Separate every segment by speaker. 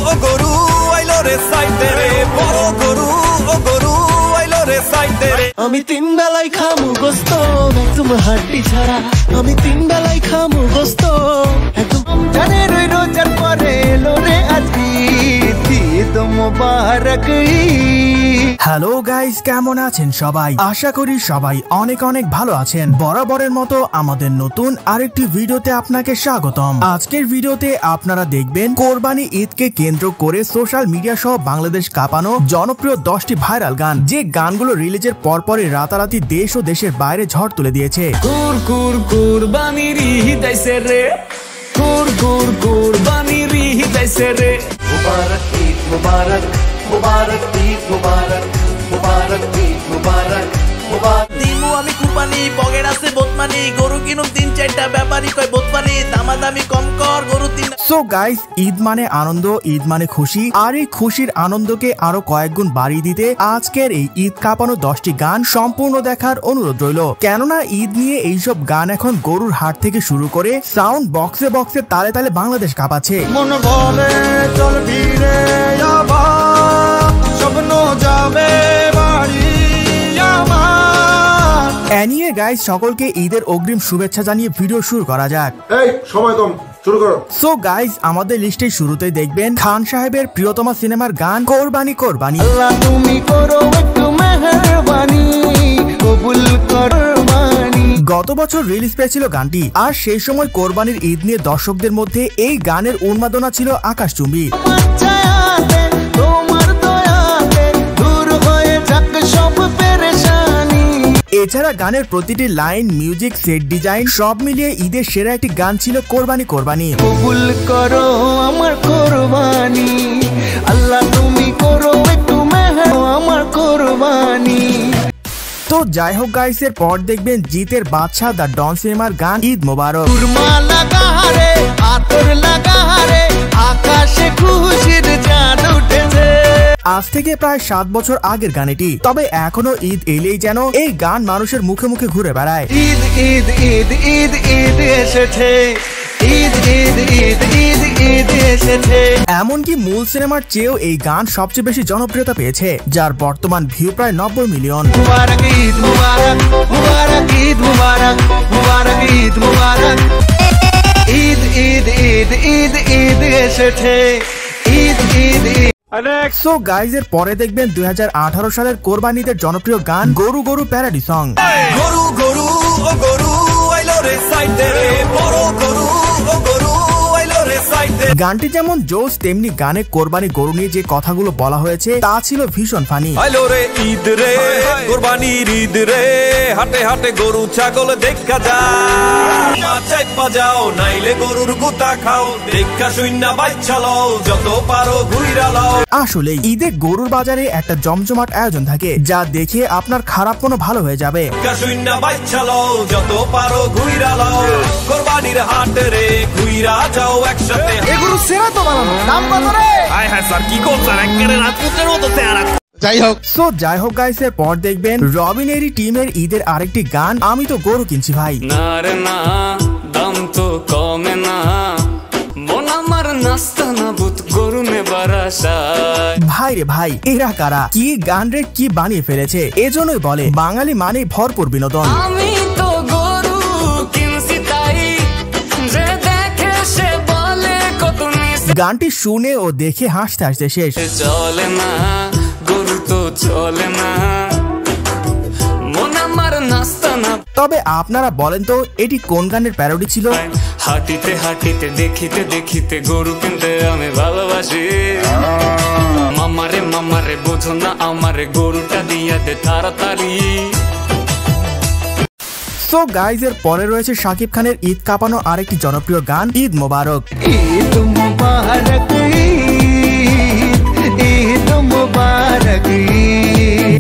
Speaker 1: ও গরু আইলো রে সাইতে রে, বড় গরু ও গরু আইলো রে সাইতে রে।
Speaker 2: আমি তিন বেলায় খামু গোস্ত একদম হাড্ডি ছাড়া, আমি তিন বেলায় খামু গোস্ত একদম জানে রই রোজার পরে এলো রে আজকে ঈদ মোবারক।
Speaker 3: হ্যালো গাইস, কেমন আছেন সবাই? আশা করি সবাই অনেক অনেক ভালো আছেন। বরাবরের মতো আমাদের নতুন আরেকটি ভিডিওতে আপনাকে স্বাগতম। আজকের ভিডিওতে আপনারা দেখবেন কোরবানি ঈদকে কেন্দ্র করে সোশ্যাল মিডিয়া সহ বাংলাদেশ কাঁপানো জনপ্রিয় 10টি ভাইরাল গান, যে গানগুলো রিলিজের পরপরই রাতারাতি দেশ ও দেশের বাইরে ঝড় তুলে দিয়েছে।
Speaker 4: কুরবানির ঈদ আইছে রে, কুরবানির ঈদ আইছে রে।
Speaker 2: মুবারক ঈদ মুবারক, মুবারক ঈদ মুবারক, মুবারক ঈদ মুবারক, মুবারক।
Speaker 5: দিমু আমি কুরবানি পকেট আছে বোতমানি, গরু কিনুম 3-4টা ব্যাপারী কয় বোতমানি, দামাদামি কম কর গরু 3।
Speaker 3: সো গাইস, ঈদ মানে আনন্দ, ঈদ মানে খুশি, আর এই খুশির আনন্দকে আরো কয়েক গুণ বাড়িয়ে দিতে আজকের এই ঈদ কাঁপানো 10টি গান সম্পূর্ণ দেখার অনুরোধ রইল। কেননা ঈদ নিয়ে এইসব গান এখন গরুর হাট থেকে শুরু করে সাউন্ড বক্সে বক্সে তালে তালে বাংলাদেশ কাঁপাচ্ছে।
Speaker 2: মন বলে চল ফিরে আবার, স্বপ্ন যাবে বাড়ি আমার।
Speaker 3: এনিয়ে গাইস, সকলকে ঈদের অগ্রিম শুভেচ্ছা জানিয়ে ভিডিও শুরু করা যাক।
Speaker 6: এই সময় কম, শুরু করো।
Speaker 3: সো গাইস, আমাদের লিস্টে শুরুতেই দেখবেন খান সাহেবের প্রিয়তমা সিনেমার গান কোরবানি কোরবানি।
Speaker 2: আল্লাহ তুমি করো একটু মেহেরবানি, কবুল কোরবানি।
Speaker 3: গত বছর রিলিজ পেয়েছিল গানটি, আর সেই সময় কোরবানির ঈদ নিয়ে দর্শকদের মধ্যে এই গানের উন্মাদনা ছিল আকাশচুম্বী।
Speaker 2: তোমার দয়াতে দূর হয়ে যাক সব পেরেশানি।
Speaker 3: এছাড়া গানের প্রতিটি লাইন, মিউজিক, সেট ডিজাইন সব মিলিয়ে ঈদের সেরা একটি গান ছিল কোরবানি কোরবানি।
Speaker 2: কবুল করো আমার কোরবানি, আল্লাহ তুমি করো একটু মেহের আমার কোরবানি।
Speaker 3: তো যাই হোক গাইস, এর পর দেখবেন জিতের বাদশাহ দ্য ডন সিনেমার গান ঈদ মোবারক।
Speaker 2: কুরমা লাগা রে, আতর লাগা রে, আকাশে খুশির চাঁদ উঠেছে।
Speaker 3: আজ থেকে প্রায় 7 বছর আগের গান এটি, তবে এখনো ঈদ এলেই যেন এই গান মানুষের মুখে মুখে ঘুরে বেড়ায়।
Speaker 2: ঈদ ঈদ ঈদ ঈদ ঈদ এসেছে, ঈদ ঈদ ঈদ ঈদ ঈদ এসেছে।
Speaker 3: এমনকি মূল সিনেমার চেয়েও এই গান সবচেয়ে বেশি জনপ্রিয়তা পেয়েছে, যার বর্তমান ভিউ প্রায় 90 মিলিয়ন।
Speaker 2: মুবারক ঈদ মুবারক, মুবারক ঈদ মুবারক, মুবারক ঈদ মুবারক। ঈদ ঈদ ঈদ ঈদ ঈদ এসেছে, ঈদ ঈদ ঈদ।
Speaker 3: সো গাইজ, এর পরে দেখবেন 2018 সালের কোরবানিদের জনপ্রিয় গান গরু গরু প্যারাডি সং।
Speaker 1: গরু গরু ও গরু আইলো রে সাইতে রে, বড় গরু ও গরু আইলো রে সাইতে।
Speaker 3: গানটি যেমন জোস, তেমনি গানে কোরবানি গরু নিয়ে যে কথাগুলো বলা হয়েছে তা ছিল ভীষণ ফানি।
Speaker 1: আইলো রে ঈদ রে, কোরবানির ঈদ রে, হাটে হাটে গরু ছাগল দেখা যায়, মাচাই বাজাও নাইলে গরুর গুতা খাও, দেখা শুইনা বাচ্চা লও, যত পারো ঘুইরা লও।
Speaker 3: আসলে ঈদে গরুর বাজারে একটা জমজমাট আয়োজন থাকে, যা দেখে আপনার খারাপ কোনো ভালো হয়ে যাবে।
Speaker 1: দেখা শুইনা বাচ্চা লও, যত পারো ঘুইরা লও, কোরবানির হাট রে, ঘুইরা যাও একসাথে।
Speaker 2: এগুলো সেরা তো বানানো, দাম কত রে?
Speaker 1: হায় হায় স্যার, কি করছেন? একেবারে রাজপুতের মতো চেহারা।
Speaker 2: যাই হোক
Speaker 3: গাইস, এর পর দেখবেন রবিনেরি টিমের ঈদের আরেকটি গান আমি তো গরু কিনছি ভাই।
Speaker 4: না রে না, দাম তো কমে না, মন আমার নাস্তা না বুত গরু নেবার আশায়।
Speaker 3: ভাই রে ভাই, এরা কারা? কি গান রে, কি বানিয়ে ফেলেছে! এজন্যই বলে বাঙালি মানে ভরপুর বিনোদন।
Speaker 4: আমি তো গরু কিনছি তাই, যে দেখে সে বলে কত মিস।
Speaker 3: গানটি শুনে ও দেখে হাসতে হাসতে শেষ।
Speaker 4: চলে না গরু তো চলে না, মন আমার নাস্তা না।
Speaker 3: তবে আপনারা বলেন তো, এটি কোন গানের প্যারোডি ছিল?
Speaker 4: হাঁটিতে হাঁটিতে দেখিতে দেখিতে গরু কিনতে আমি ভালোবাসি। মামারে মামারে বোঝো না আমারে, গরুটা দিয়া দে তাড়াতাড়ি।
Speaker 3: সো গাইজ, এর পরে রয়েছে শাকিব খানের ঈদ কাঁপানো আরেকটি জনপ্রিয় গান ঈদ মোবারক।
Speaker 2: ঈদ মুবারক, ঈদ মুবারক।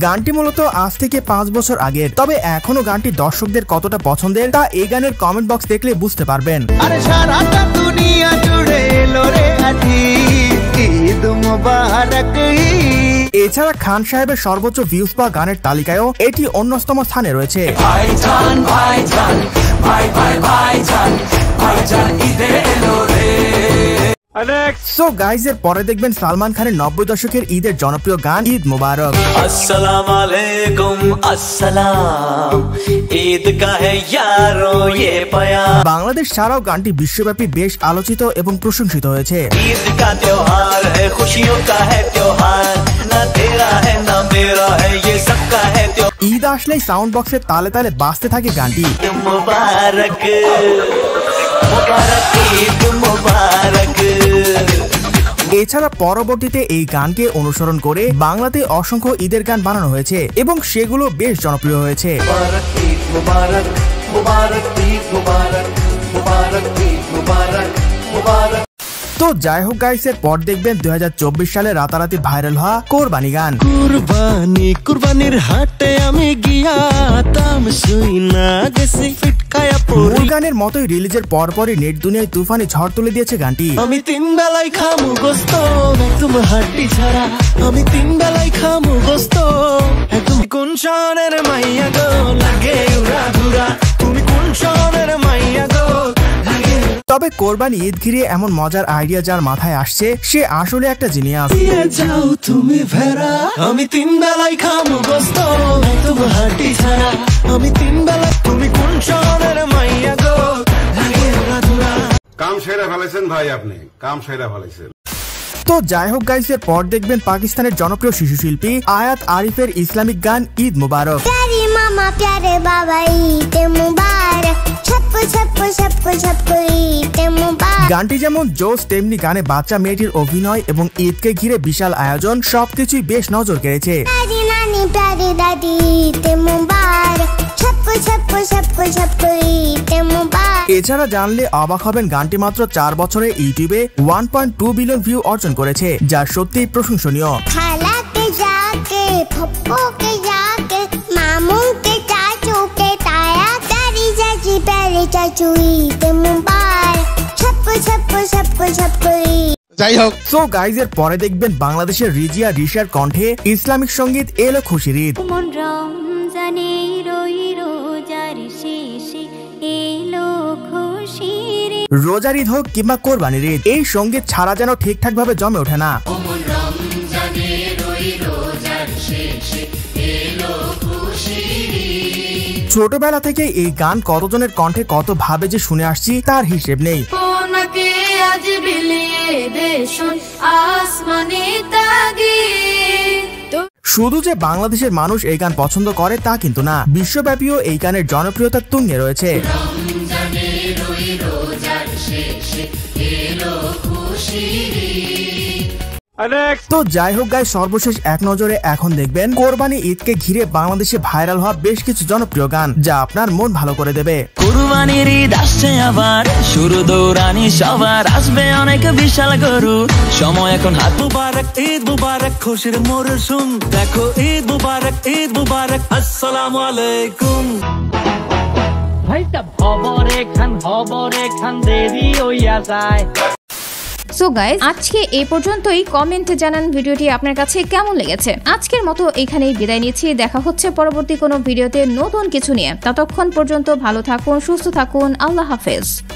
Speaker 3: গানটি মূলত আজ থেকে 5 বছর আগের, তবে এখনো গানটি দর্শকদের কতটা পছন্দের তা এই গানের কমেন্ট বক্স দেখলে বুঝতে পারবেন।
Speaker 2: আরে সারাটা দুনিয়া জুড়ে এলো রে আজি ঈদ মুবারক।
Speaker 3: এছাড়া খান সাহেবের সর্বোচ্চ ভিউজ পাওয়া গানের তালিকায়ও এটি অন্যতম স্থানে রয়েছে।
Speaker 4: ভাইজান ভাইজান, ভাই ভাই ভাইজান, ভাইজান ঈদে এলো রে।
Speaker 3: সো গাইজ এর পরে দেখবেন সালমান খানের 90 দশকের ঈদের জনপ্রিয় গান ঈদ মুবারক।
Speaker 7: अस्सलाम वालेकुम अस्सलाम ईद का है यारो ये प्यार।
Speaker 3: বাংলাদেশ ছাড়াও গানটি বিশ্বব্যাপী বেশ আলোচিত এবং প্রশংসিত হয়েছে।
Speaker 7: ईद का त्योहार है खुशियों का है त्योहार ना तेरा है ना मेरा है ये सबका है त्योहार।
Speaker 3: ঈদ আসলেই সাউন্ড বক্সের তালে তালে বাজতে থাকে গানটি।
Speaker 7: मुबारक मुबारक ईद मुबारक।
Speaker 3: এছাড়া পরবর্তীতে এই গানকে অনুসরণ করে বাংলাতে অসংখ্য ঈদের গান বানানো হয়েছে এবং সেগুলো বেশ জনপ্রিয় হয়েছে।
Speaker 7: मुबारक ईद मुबारक मुबारक ईद मुबारक मुबारक ईद मुबारक मुबारक।
Speaker 3: তো যাই হোক গাইস এর পর দেখবেন 2024 সালে রাতারাতি ভাইরাল হওয়া কোরবানি গান।
Speaker 2: কুরবানির হাটে আমি গিয়াতাম শুই না গেছি ফিটকায়া
Speaker 3: মূল
Speaker 2: পড়ি।
Speaker 3: গানের মতোই রিলিজের পরপরই নেট দুনিয়ায় তুফানি ঝড় তুলে দিয়েছে গানটি।
Speaker 2: আমি 3 বেলায় খামু গোস্ত একদম হাড্ডি ছাড়া। আমি 3 বেলায় খামু গোস্ত একদম। কোন শহরের মাইয়া গো লাগে উড়া ধুরা। তুমি কোন শহরের মাইয়া গো লাগে।
Speaker 3: তবে কোরবানি ঈদ ঘিরে এমন মজার আইডিয়া যার মাথায় আসছে সে আসলে একটা জিনিয়াস।
Speaker 2: দিয়ে যাও তুমি ভেড়া। আমি 3 বেলায় খামু গোস্ত একদম হাড্ডি ছাড়া। আমি 3 বেলা। তুমি কোন শহরের মাইয়া গো লাগে উড়া ধুরা।
Speaker 6: কাম সেরা ফেলেছেন ভাই, আপনি কাম সেরা ফেলেছেন।
Speaker 3: তো যাই হোক গাইস এর পর দেখবেন পাকিস্তানের জনপ্রিয় শিশু শিল্পী আয়াত আরিফের ইসলামিক গান ঈদ মুবারক।
Speaker 8: प्यारे मामा प्यारे बाबा ईद मुबारक सबको सबको सबको सबको ईद मुबारक।
Speaker 3: গানটি যেমন জোশ তেমনি গানে বাচ্চা মেয়েটির অভিনয় এবং ঈদকে ঘিরে বিশাল আয়োজন সবকিছুই বেশ নজর কেড়েছে।
Speaker 8: प्यारी नानी प्यारी दादी ईद मुबारक सबको सबको सबको सबको ईद मुबारक।
Speaker 3: এছাড়া জানলে অবাক হবেন গানটি মাত্র 4 বছরে ইউটিউবে 1.2 বিলিয়ন ভিউ অর্জন করেছে, যা সত্যিই প্রশংসনীয়।
Speaker 8: खाला के जाके पप्पू के जाके मामू के चाचू के ताया प्यारी चाची प्यारे चाचू ईद मुबारक सबको सबको सबको सबको ईद।
Speaker 2: যাই হোক
Speaker 3: সো গাইজ এর পরে দেখবেন বাংলাদেশের রিজিয়া রিশার কণ্ঠে ইসলামিক সঙ্গীত এলো খুশির ঈদ।
Speaker 9: মন রমজানে রই রোজার শেষে এলো খুশির ঈদ।
Speaker 3: রোজার ঈদ হোক কিংবা কোরবানির ঈদ, এই সঙ্গীত ছাড়া যেন ঠিকঠাক ভাবে জমে ওঠে না। ছোটবেলা থেকে এই গান কতজনের কণ্ঠে কত ভাবে যে শুনে আসছি তার হিসেব নেই।
Speaker 9: কোনকে আজ বিলিয়ে দে শুন আসমানে তাগিদ।
Speaker 3: শুধু যে বাংলাদেশের মানুষ এই গান পছন্দ করে তা কিন্তু না, বিশ্বব্যাপীও এই গানের জনপ্রিয়তা তুঙ্গে রয়েছে। তো যাই হোক গাইস সর্বশেষ এক নজরে এখন দেখবেন কোরবানি ঈদকে ঘিরে বাংলাদেশে ভাইরাল হওয়া বেশ কিছু জনপ্রিয় গান যা আপনার মন ভালো করে দেবে।
Speaker 10: কুরবানির ঈদ আসছে আবার, শুরু দৌড়ানি সবার, আসবে অনেক বিশাল গরু, সময় এখন হাত। মুবারক ঈদ মুবারক খুশির মরশুম, দেখো ঈদ মুবারক আসসালামু আলাইকুম। ভাইটা খবরে খান দেরি হইয়া যায়।
Speaker 11: সো গাইস আজকে এই পর্যন্তই। কমেন্টে জানান ভিডিওটি আপনার কাছে কেমন লেগেছে। আজকের মতো এখানেই বিদায় নিচ্ছি, দেখা হচ্ছে পরবর্তী কোনো ভিডিওতে নতুন কিছু নিয়ে। ততক্ষণ পর্যন্ত ভালো থাকুন, সুস্থ থাকুন, আল্লাহ হাফেজ।